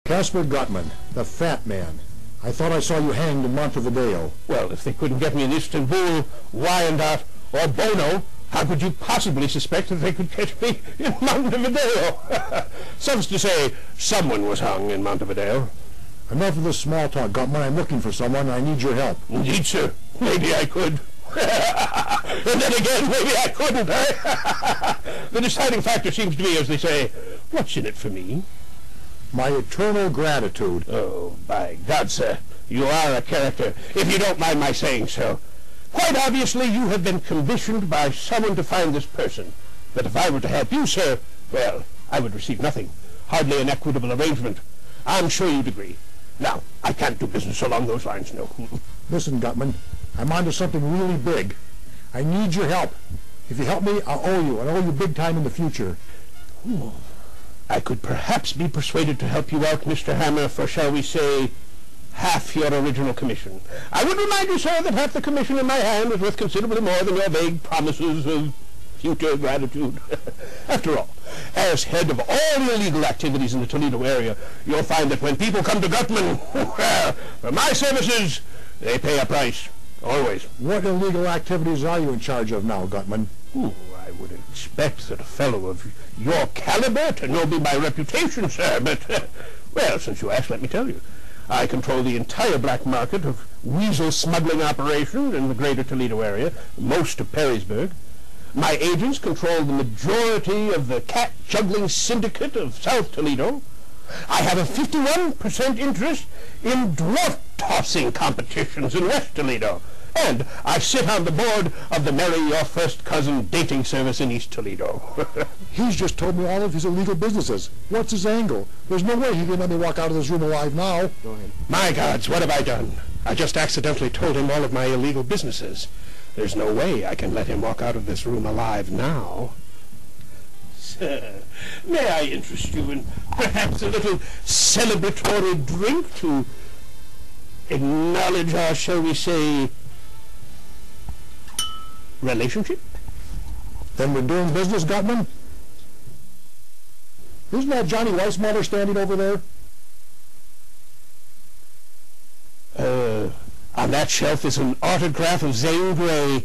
Casper Gutman, the fat man. I thought I saw you hanged in Montevideo. Well, if they couldn't get me in Istanbul, Wyandotte, or Bono, how could you possibly suspect that they could catch me in Montevideo? Suffice to say, someone was hung in Montevideo. Enough of this small talk, Gutman. I'm looking for someone, and I need your help. Indeed, sir. Maybe I could. And then again, maybe I couldn't, eh? The deciding factor seems to be, as they say, what's in it for me? My eternal gratitude. Oh, by God, sir, you are a character, if you don't mind my saying so. Quite obviously, you have been commissioned by someone to find this person. But if I were to help you, sir, well, I would receive nothing. Hardly an equitable arrangement. I'm sure you'd agree. Now, I can't do business along those lines, no. Listen, Gutman, I'm onto something really big. I need your help. If you help me, I'll owe you, and owe you big time in the future. Ooh. I could perhaps be persuaded to help you out, Mr. Hammer, for, shall we say, half your original commission. I would remind you, sir, that half the commission in my hand is worth considerably more than your vague promises of future gratitude. After all, as head of all illegal activities in the Toledo area, you'll find that when people come to Gutman, well, for my services, they pay a price. Always. What illegal activities are you in charge of now, Gutman? Ooh, I would expect that a fellow of your caliber to know me by reputation, sir, but, well, since you asked, let me tell you. I control the entire black market of weasel smuggling operations in the greater Toledo area, most of Perrysburg. My agents control the majority of the cat-juggling syndicate of South Toledo. I have a 51% interest in dwarf-tossing competitions in West Toledo. And I sit on the board of the Marry Your First Cousin dating service in East Toledo. He's just told me all of his illegal businesses. What's his angle? There's no way he can let me walk out of this room alive now. Go ahead. My gods, what have I done? I just accidentally told him all of my illegal businesses. There's no way I can let him walk out of this room alive now. Sir, may I interest you in perhaps a little celebratory drink to acknowledge our, shall we say, relationship? Then we're doing business, Gutman? Isn't that Johnny Weissmuller standing over there? On that shelf is an autograph of Zane Grey.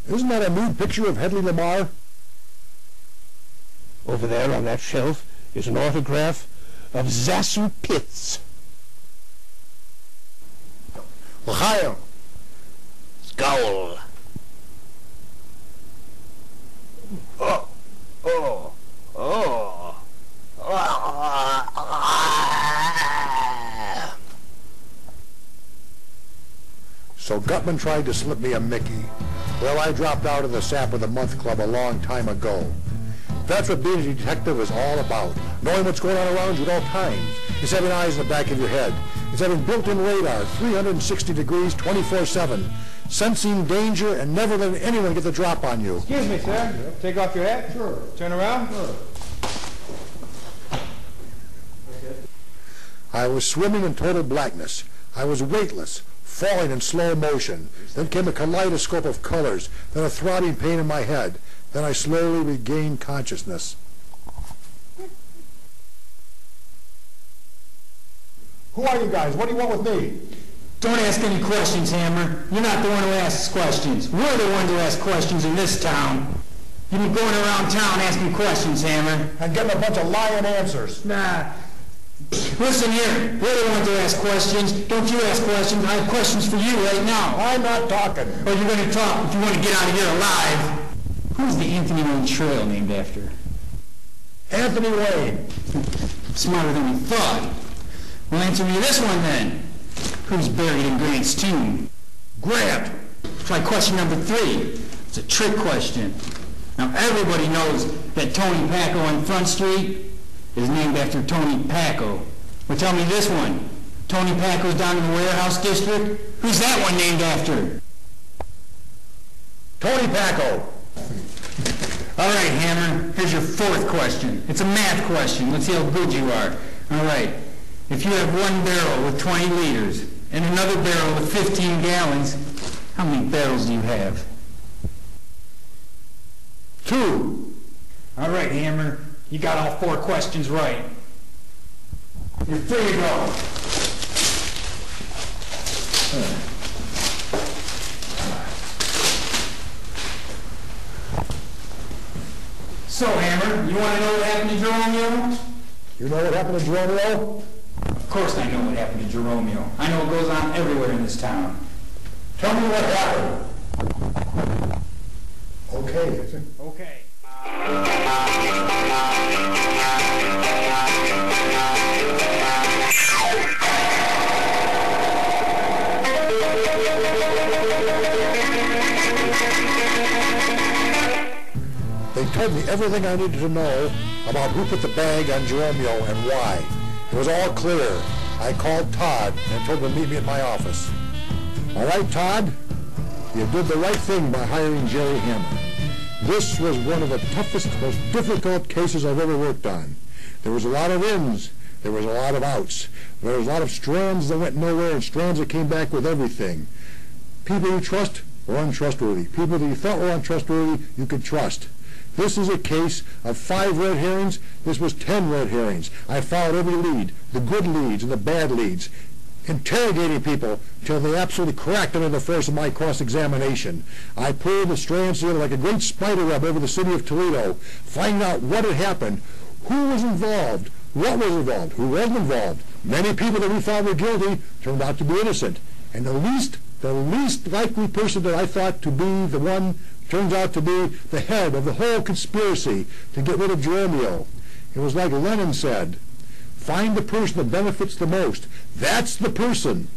Isn't that a nude picture of Hedley Lamar? Over there on that shelf is an autograph of Zasu Pitts. Ohio. Scowl. Oh, oh, oh. So Gutman tried to slip me a Mickey. Well, I dropped out of the Sap of the Month Club a long time ago. That's what being a detective is all about. Knowing what's going on around you at all times. It's having eyes in the back of your head. It's having built-in radar, 360 degrees, 24/7. Sensing danger and never letting anyone get the drop on you. Excuse me, sir. Take off your hat. Sure. Turn around. Sure. I was swimming in total blackness. I was weightless, falling in slow motion. Then came a kaleidoscope of colors, then a throbbing pain in my head. Then I slowly regained consciousness. Who are you guys? What do you want with me? Don't ask any questions, Hammer. You're not the one who asks questions. We're the ones who ask questions in this town. You've been going around town asking questions, Hammer. And getting a bunch of lying answers. Nah. Listen here. We're the ones who ask questions. Don't you ask questions. I have questions for you right now. I'm not talking. Oh, you're going to talk if you want to get out of here alive. Who's the Anthony Wayne Trail named after? Anthony Wayne. Smarter than we thought. Well, answer me this one then. Who's buried in Grant's tomb? Grant. Try question number 3. It's a trick question. Now, everybody knows that Tony Paco on Front Street is named after Tony Paco. Well, tell me this one. Tony Paco's down in the warehouse district? Who's that one named after? Tony Paco. All right, Hammer. Here's your 4th question. It's a math question. Let's see how good you are. All right. If you have one barrel with 20 liters and another barrel with 15 gallons, how many barrels do you have? 2. All right, Hammer. You got all 4 questions right. You're free to go. So, Hammer, you want to know what happened to Jeromeo? You know what happened to Jeromeo? Of course I know what happened to Jeromeo. I know it goes on everywhere in this town. Tell me what happened. Okay, is it? Okay. They told me everything I needed to know about who put the bag on Jeromeo and why. It was all clear. I called Todd and told him to meet me at my office. All right, Todd, you did the right thing by hiring Jerry Hammer. This was one of the toughest, most difficult cases I've ever worked on. There was a lot of ins. There was a lot of outs. There was a lot of strands that went nowhere and strands that came back with everything. People you trust were untrustworthy. People that you thought were untrustworthy, you could trust. This is a case of 5 red herrings. This was 10 red herrings. I followed every lead, the good leads and the bad leads, interrogating people till they absolutely cracked under the force of my cross-examination. I pulled the strands together like a great spider web over the city of Toledo, finding out what had happened, who was involved, what was involved, who wasn't involved. Many people that we found were guilty turned out to be innocent. And the least likely person that I thought to be the one turns out to be the head of the whole conspiracy to get rid of Jeromeo. It was like Lenin said, find the person that benefits the most. That's the person.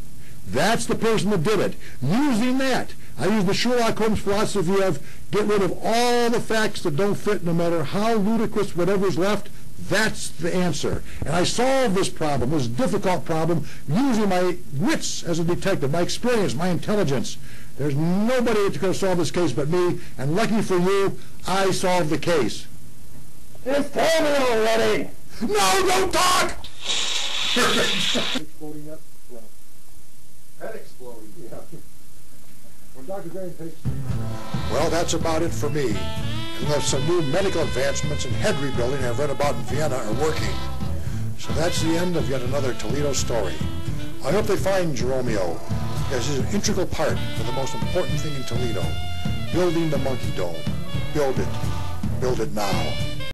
That's the person that did it. Using that, I used the Sherlock Holmes philosophy of get rid of all the facts that don't fit, no matter how ludicrous whatever's left. That's the answer. And I solved this problem, this difficult problem, using my wits as a detective, my experience, my intelligence. There's nobody that could have solved this case but me, and lucky for you, I solved the case. Just tell me already. No, don't talk! Exploding up? Well, head exploding. Yeah. When Dr. Graham takes... Well, that's about it for me. Unless some new medical advancements in head rebuilding I've read about in Vienna are working. So that's the end of yet another Toledo story. I hope they find Jeromeo, because he's an integral part of the most important thing in Toledo, building the Monkey Dome. Build it. Build it now.